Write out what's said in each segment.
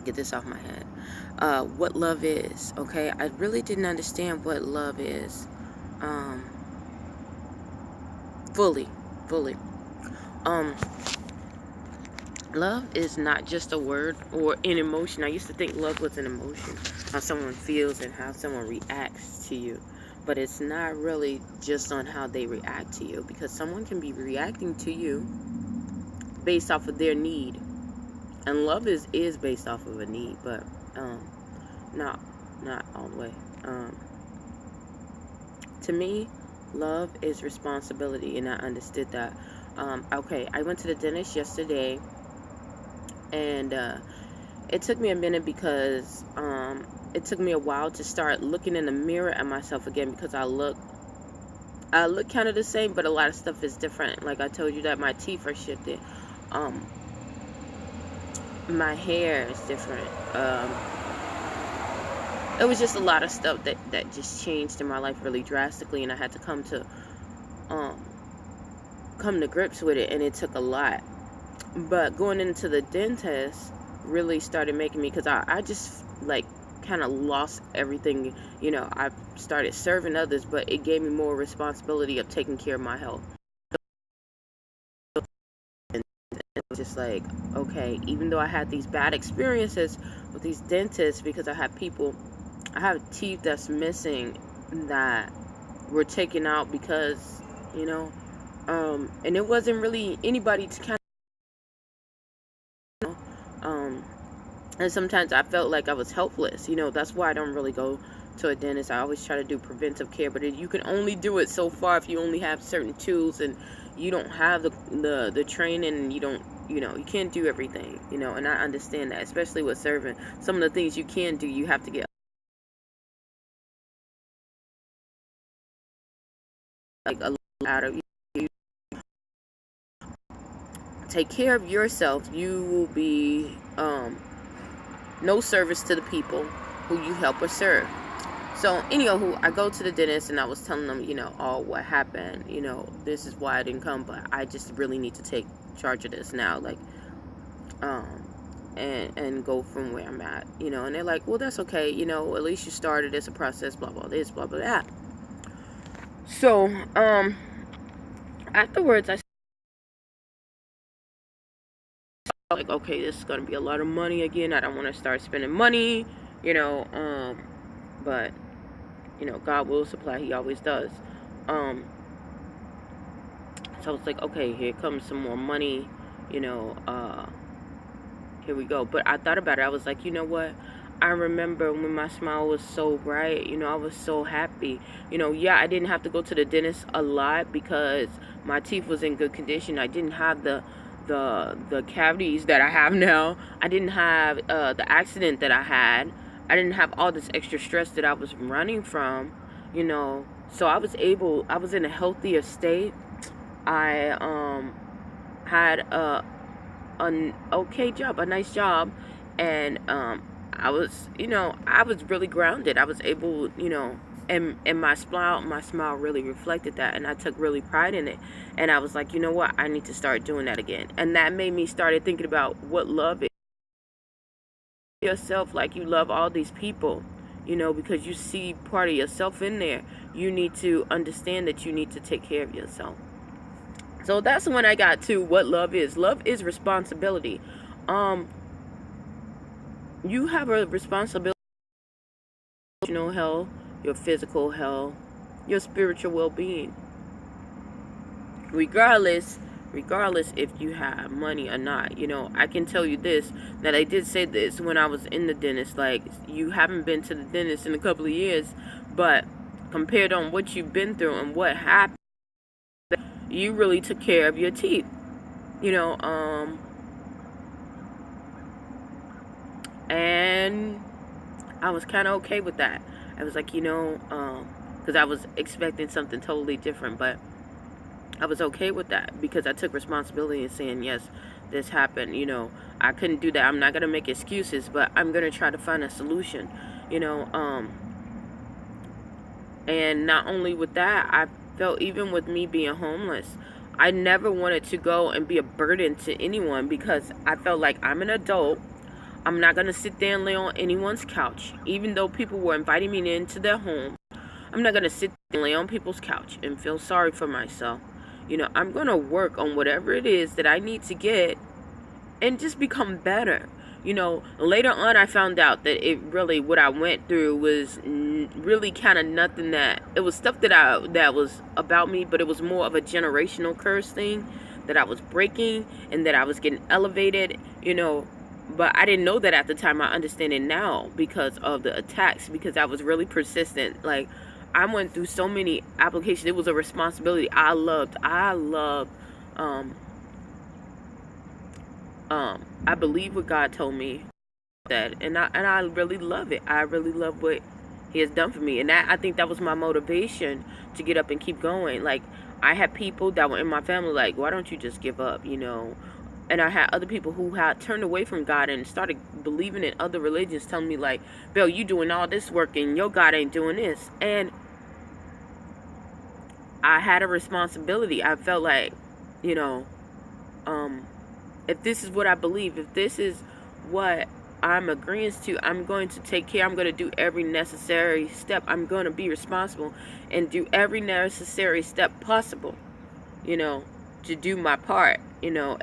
get this off my head. What love is, okay? I really didn't understand what love is. Um, fully, fully. Um, Love is not just a word or an emotion. I used to think love was an emotion, how someone feels and how someone reacts to you. But it's not really just on how they react to you, because someone can be reacting to you based off of their need. And love is based off of a need, but um, not not all the way. To me, love is responsibility, and I understood that. Okay, I went to the dentist yesterday, and it took me a minute because it took me a while to start looking in the mirror at myself again, because I look kind of the same, but a lot of stuff is different. Like I told you that my teeth are shifted. Um, my hair is different. It was just a lot of stuff that just changed in my life really drastically, and I had to um, come to grips with it, and it took a lot. But going into the dentist really started making me, because I just like kind of lost everything. I started serving others, but it gave me more responsibility of taking care of my health. And it was just like, okay, even though I had these bad experiences with these dentists, because I have teeth that's missing that were taken out because, you know, and it wasn't really anybody to kind of, and sometimes I felt like I was helpless. That's why I don't really go to a dentist. I always try to do preventive care, but you can only do it so far if you only have certain tools, and you don't have the training, and you can't do everything, and I understand that, especially with serving. Some of the things you can do, you have to get like a little out of you. Take care of yourself. You will be no service to the people who you help or serve. So anywho, I go to the dentist, and I was telling them, what happened. This is why I didn't come, but I just really need to take charge of this now, like, and go from where I'm at, and they're like, well, that's okay, at least you started. It's a process, blah blah this, blah blah that. So afterwards, I like, okay, this is gonna be a lot of money again. I don't want to start spending money, but God will supply. He always does. So I was like, okay, here comes some more money, you know, here we go. But I thought about it. I was like, you know what? I remember when my smile was so bright, I was so happy. Yeah, I didn't have to go to the dentist a lot because my teeth was in good condition. I didn't have the cavities that I have now. I didn't have the accident that I had. I didn't have all this extra stress that I was running from, So I was in a healthier state. I had an okay job, a nice job, and I was really grounded. I was able, and my smile really reflected that, and I took really pride in it. And I was like, you know what, I need to start doing that again. And that made me started thinking about what love is. Yourself like you love all these people, because you see part of yourself in there. You need to understand that you need to take care of yourself. So that's when I got to what love is. Love is responsibility. You have a responsibility for your emotional health, your physical health, your spiritual well-being. Regardless if you have money or not. I can tell you this, that I did say this when I was in the dentist. Like, you haven't been to the dentist in a couple of years, but compared on what you've been through and what happened, you really took care of your teeth. And I was kind of okay with that. I was like, because I was expecting something totally different, but I was okay with that because I took responsibility and saying, yes, this happened. I couldn't do that. I'm not going to make excuses, but I'm going to try to find a solution, and not only with that, I felt, even with me being homeless, I never wanted to go and be a burden to anyone, because I felt like I'm an adult. I'm not going to sit there and lay on anyone's couch. Even though people were inviting me into their home, I'm not going to sit there and lay on people's couch and feel sorry for myself. I'm going to work on whatever it is that I need to get and just become better. Later on I found out that what I went through was really kind of nothing, that it was stuff that was about me, but it was more of a generational curse thing that I was breaking and that I was getting elevated, but I didn't know that at the time. I understand it now because of the attacks, because I was really persistent. Like, I went through so many applications. It was a responsibility. I loved I believe what God told me, that, and I really love it. I really love what He has done for me, and I think that was my motivation to get up and keep going. Like, I had people that were in my family like, why don't you just give up, And I had other people who had turned away from God and started believing in other religions, telling me like, Bill, you doing all this work and your God ain't doing this. And I had a responsibility. I felt like, if this is what I believe, if this is what I'm agreeing to, I'm going to take care. I'm going to do every necessary step. I'm going to be responsible and do every necessary step possible, to do my part,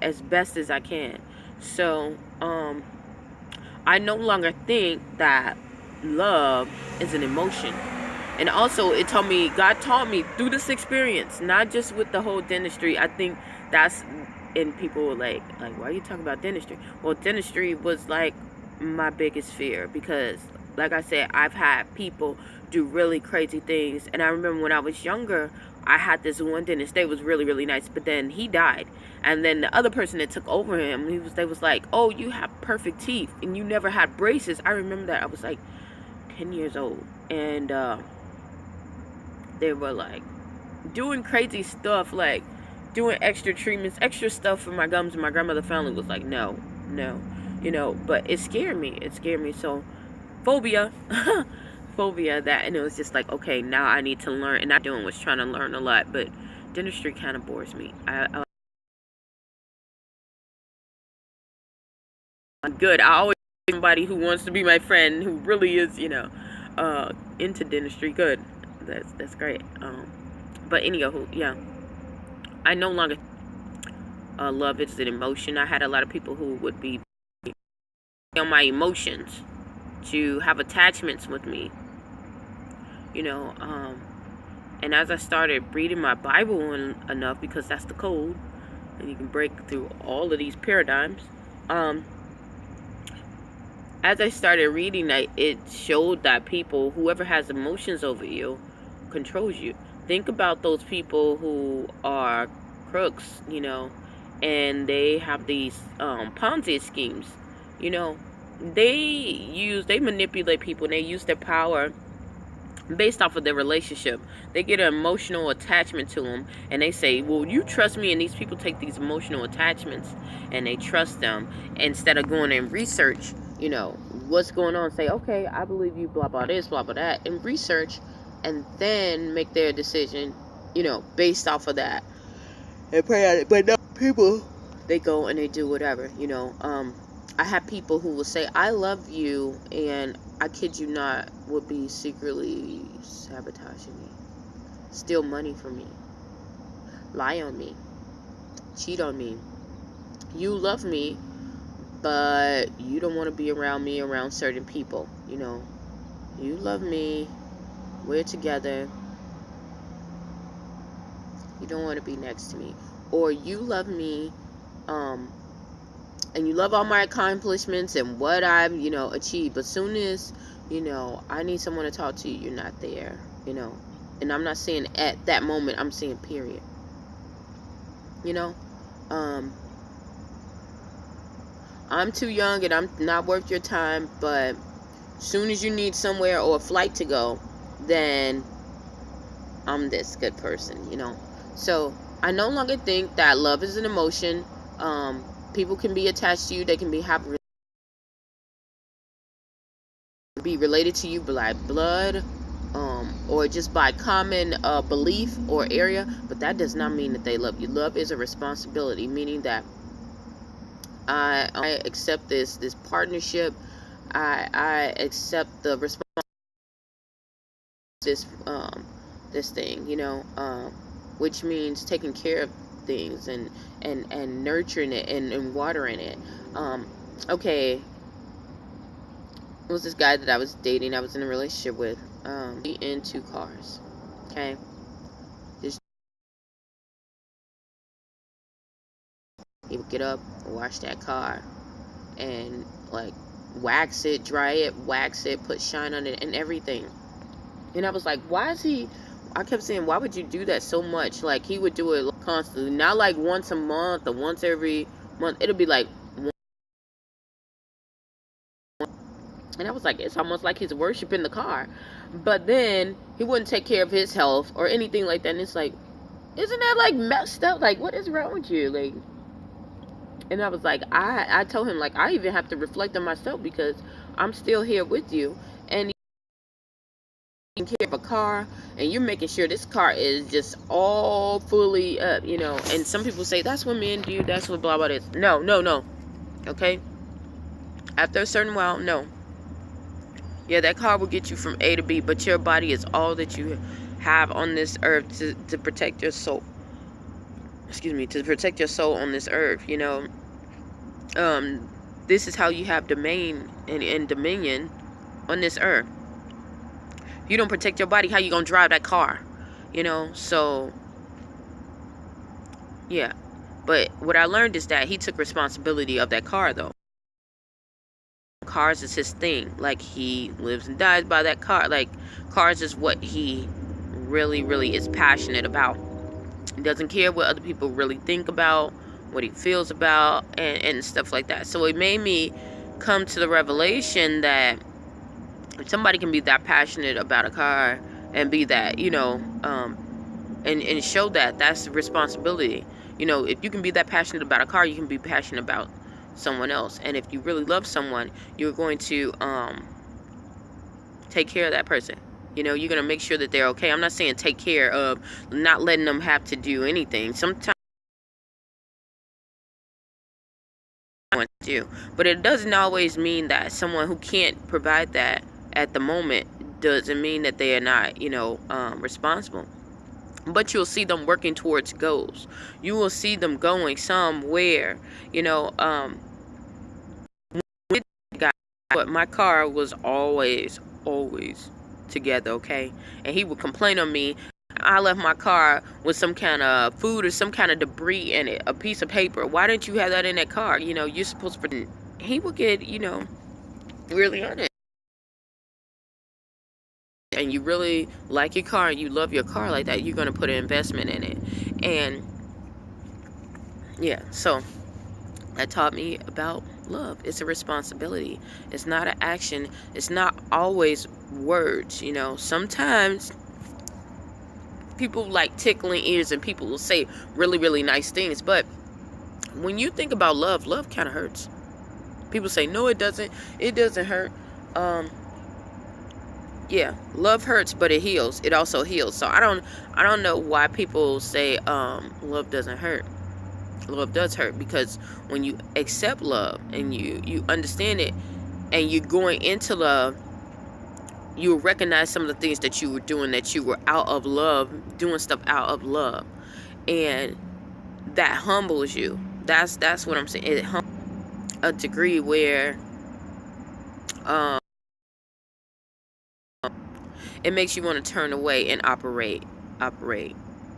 as best as I can. So, I no longer think that love is an emotion. And also, God taught me through this experience, not just with the whole dentistry. I think that's, and people were like, why are you talking about dentistry? Well, dentistry was like my biggest fear, because like I said, I've had people do really crazy things. And I remember when I was younger, I had this one dentist. They was really, really nice, but then he died. And then the other person that took over him, they was like, oh, you have perfect teeth and you never had braces. I remember that. I was like 10 years old, and they were like doing crazy stuff, like doing extra treatments, extra stuff for my gums, and my grandmother family was like, no, but it scared me. So phobia that, and it was just like, okay, now I need to learn. And I was trying to learn a lot, but dentistry kind of bores me. I'm good. I always somebody who wants to be my friend, who really is, into dentistry. Good. That's great. But anywho, yeah, I no longer love it's an emotion. I had a lot of people who would be on my emotions, to have attachments with me, and as I started reading my Bible enough, because that's the code, and you can break through all of these paradigms, as I started reading that, it showed that whoever has emotions over you, controls you. Think about those people who are crooks, and they have these Ponzi schemes, they manipulate people, and they use their power based off of their relationship. They get an emotional attachment to them, and they say, well, you trust me, and these people take these emotional attachments and they trust them, instead of going and research, what's going on. Say, okay, I believe you, blah blah this, blah blah that, and research, and then make their decision, based off of that, and pray on it. But no, people, they go and they do whatever, I have people who will say, I love you, and I kid you not, would be secretly sabotaging me, steal money from me, lie on me, cheat on me. You love me, but you don't want to be around me, around certain people. You love me, we're together, you don't want to be next to me. Or you love me, and you love all my accomplishments and what I've, achieved. But soon as, I need someone to talk to, you're not there, And I'm not saying at that moment, I'm saying period. I'm too young and I'm not worth your time, but soon as you need somewhere or a flight to go, then I'm this good person, So I no longer think that love is an emotion. People can be attached to you. They can be related to you by blood, or just by common belief or area, but that does not mean that they love you. Love is a responsibility, meaning that I accept this partnership. I accept the response this this thing, which means taking care of things and nurturing it and watering it. Okay, it was this guy that I was dating, I was in a relationship with, into cars. Okay, just he would get up, wash that car, and like wax it, dry it, wax it, put shine on it and everything. And I was like, why is he, I kept saying, why would you do that so much? Like, he would do it constantly, not like once a month or once every month. It'll be like one. And I was like, it's almost like he's worshiping the car. But then he wouldn't take care of his health or anything like that. And it's like, isn't that like messed up? Like, what is wrong with you? Like, and I was like, I told him, like, I even have to reflect on myself because I'm still here with you. And taking care of a car, and you're making sure this car is just all fully up, And some people say that's what men do, that's what blah blah is. No. Okay? After a certain while, no. Yeah, that car will get you from A to B, but your body is all that you have on this earth to protect your soul. Excuse me, to protect your soul on this earth, This is how you have domain and dominion on this earth. If you don't protect your body, how you gonna drive that car? So yeah. But what I learned is that he took responsibility of that car, though. Cars is his thing. Like, he lives and dies by that car. Like, cars is what he really, really is passionate about. He doesn't care what other people really think about, what he feels about, and stuff like that. So it made me come to the revelation that if somebody can be that passionate about a car and be that, and show that, that's responsibility. If you can be that passionate about a car, you can be passionate about someone else. And if you really love someone, you're going to take care of that person. You're going to make sure that they're okay. I'm not saying take care of not letting them have to do anything. Sometimes do, but it doesn't always mean that someone who can't provide that at the moment doesn't mean that they are not, responsible. But you'll see them working towards goals. You will see them going somewhere, But my car was always together, okay? And he would complain on me. I left my car with some kind of food or some kind of debris in it, a piece of paper. Why didn't you have that in that car? You're supposed to. He would get, really on it. And you really like your car and you love your car like that, you're going to put an investment in it. And yeah, so that taught me about love. It's a responsibility. It's not an action. It's not always words. Sometimes people like tickling ears and people will say really, really nice things. But when you think about love kind of hurts. People say, no, it doesn't. It doesn't hurt. Yeah, love hurts, but it heals. It also heals. So I don't know why people say love doesn't hurt. Love does hurt, because when you accept love and you understand it and you're going into love, you recognize some of the things that you were doing, that you were out of love, doing stuff out of love, and that humbles you. That's what I'm saying. It humbles a degree where it makes you want to turn away and operate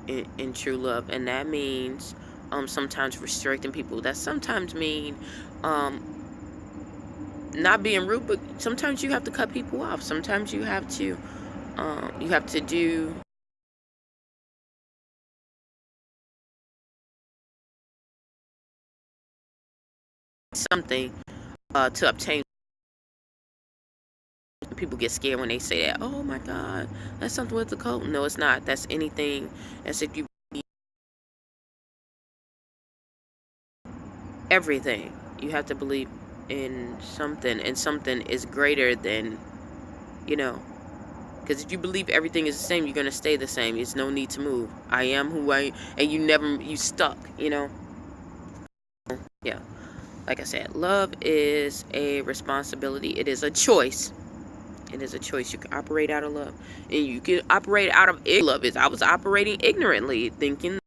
in true love. And that means sometimes restricting people. That sometimes mean not being rude, but sometimes you have to cut people off. Sometimes you have to do something to obtain. People get scared when they say that. Oh my God, that's something with the cult. No, it's not. That's anything. That's if you everything. You have to believe in something, and something is greater than, because if you believe everything is the same, you're going to stay the same. There's no need to move. I am who I am, and you stuck, Yeah. like I said, love is a responsibility. It is a choice. It is a choice. You can operate out of love, and you can operate out of love. I was operating ignorantly, thinking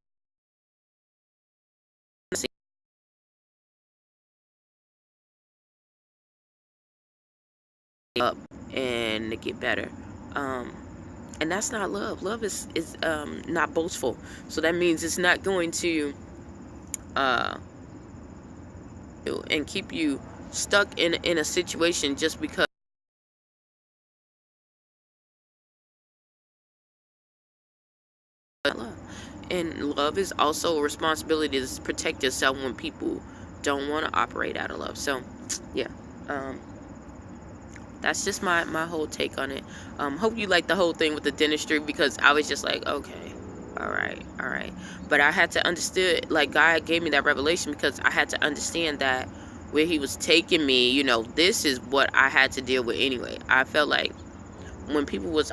up and to get better. And that's not love. Love is not boastful. So that means it's not going to and keep you stuck in a situation just because. Love. And love is also a responsibility to protect yourself when people don't want to operate out of love. So yeah, that's just my whole take on it. Hope you like the whole thing with the dentistry, because I was just like, okay, all right, but I had to understand, like, God gave me that revelation because I had to understand that where he was taking me, you know, this is what I had to deal with anyway. I felt like when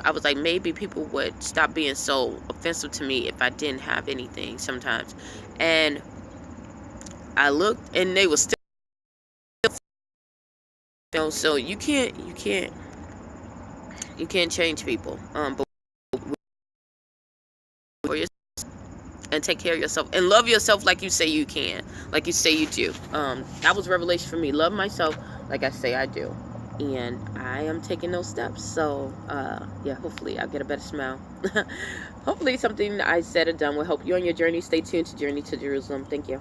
I was like, maybe people would stop being so offensive to me if I didn't have anything sometimes. And I looked and they were still, you know, so you can't change people. But for yourself, and take care of yourself and love yourself like you say you can, like you say you do. That was revelation for me. Love myself like I say I do. And I am taking those steps. So yeah, hopefully I'll get a better smile. Hopefully something I said or done will help you on your journey. Stay tuned to Journey to Jerusalem. Thank you.